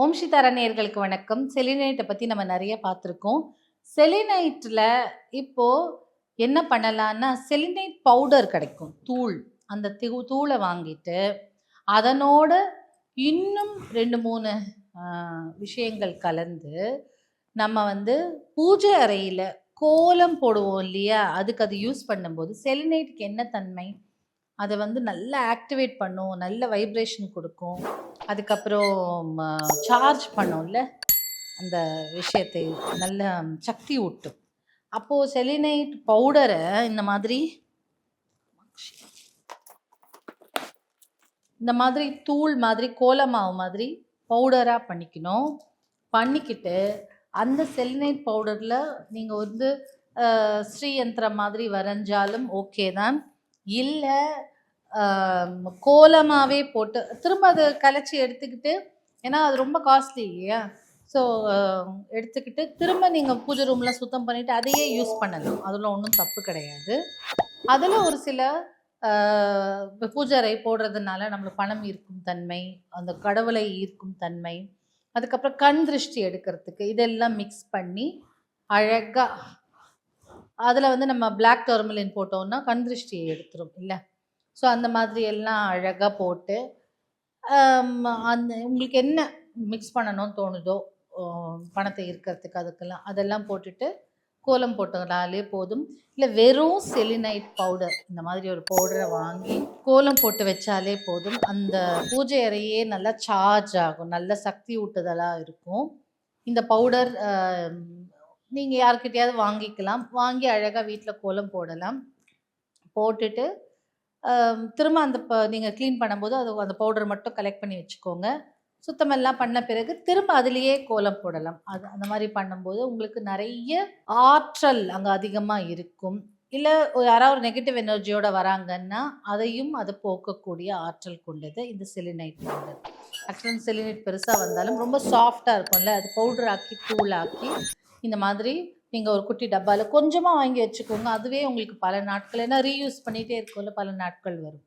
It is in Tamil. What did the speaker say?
ஓம் சீதாரா நேயர்களுக்கு வணக்கம். செலினைட்டை பற்றி நம்ம நிறைய பார்த்துருக்கோம். செலினைட்டில் இப்போது என்ன பண்ணலான்னா, செலினைட் பவுடர் கிடைக்கும், தூள். அந்த தூளை வாங்கிட்டு அதனோட இன்னும் 2-3 விஷயங்கள் கலந்து நம்ம பூஜை அறையில் கோலம் போடுவோம் இல்லையா, அதுக்கு அது யூஸ் பண்ணும்போது செலினைட்டுக்கு என்ன தன்மை, அதை நல்லா ஆக்டிவேட் பண்ணும், நல்ல வைப்ரேஷன் கொடுக்கும், அதுக்கப்புறம் சார்ஜ் பண்ணும்ல, அந்த விஷயத்தை நல்ல சக்தி ஊட்டும். அப்போது செலினைட் பவுடரை இந்த மாதிரி தூள் மாதிரி கோலமாவு மாதிரி பவுடராக பண்ணிக்கிட்டு அந்த செலினைட் பவுடரில் நீங்கள் ஸ்ரீயந்திரம் மாதிரி வரைஞ்சாலும் ஓகே தான். இல்லை கோலமாகவே போட்டு திரும்ப அதை கலைச்சி எடுத்துக்கிட்டு, ஏன்னா அது ரொம்ப காஸ்ட்லி இல்லையா, ஸோ எடுத்துக்கிட்டு திரும்ப நீங்கள் பூஜை ரூம்லாம் சுத்தம் பண்ணிவிட்டு அதையே யூஸ் பண்ணலாம். அதில் ஒன்றும் தப்பு கிடையாது. அதில் ஒரு சில பூஜை அறை போடுறதுனால நம்மளுக்கு பணம் ஈர்க்கும் தன்மை, அந்த கடவுளை ஈர்க்கும் தன்மை, அதுக்கப்புறம் கண் திருஷ்டி எடுக்கிறதுக்கு இதெல்லாம் மிக்ஸ் பண்ணி அழகாக அதில் நம்ம பிளாக் டர்மலின் போட்டோம்னா கண் திருஷ்டியை எடுத்துரும் இல்லை. ஸோ அந்த மாதிரி எல்லாம் அழகாக போட்டு அந்த உங்களுக்கு என்ன மிக்ஸ் பண்ணணும்னு தோணுதோ பணத்தை இருக்கிறதுக்கு அதெல்லாம் போட்டுட்டு கோலம் போட்டனாலே போதும். இல்லை வெறும் செலினைட் பவுடர், இந்த மாதிரி ஒரு பவுடரை வாங்கி கோலம் போட்டு வச்சாலே போதும். அந்த பூஜை அறையே நல்லா சார்ஜ் ஆகும், நல்ல சக்தி ஊட்டுதலாக இருக்கும். இந்த பவுடர் நீங்கள் யார்கிட்டையாவது வாங்கிக்கலாம், வாங்கி அழகாக வீட்டில் கோலம் போடலாம். போட்டுட்டு திரும்ப அந்த நீங்கள் க்ளீன் பண்ணும்போது அந்த பவுடர் மட்டும் கலெக்ட் பண்ணி வச்சுக்கோங்க. சுத்தமெல்லாம் பண்ண பிறகு திரும்ப அதுலேயே கோலம் போடலாம். அந்த மாதிரி பண்ணும்போது உங்களுக்கு நிறைய ஆற்றல் அங்கே அதிகமாக இருக்கும். இல்லை யாராவது ஒரு நெகட்டிவ் எனர்ஜியோடு வராங்கன்னா அதையும் அதை போக்கக்கூடிய ஆற்றல் கொண்டது இந்த செலினைட் பவுடர். ஆக்சுவலாக செலினைட் பெருசாக வந்தாலும் ரொம்ப சாஃப்டாக இருக்கும்ல, அது பவுடர் ஆக்கி தூளாக்கி இந்த மாதிரி நீங்கள் ஒரு குட்டி டப்பாவில் கொஞ்சமாக வாங்கி வச்சுக்கோங்க. அதுவே உங்களுக்கு பல நாட்கள், ஏன்னா ரீயூஸ் பண்ணிகிட்டே இருக்கும்ல, பல நாட்கள் வரும்.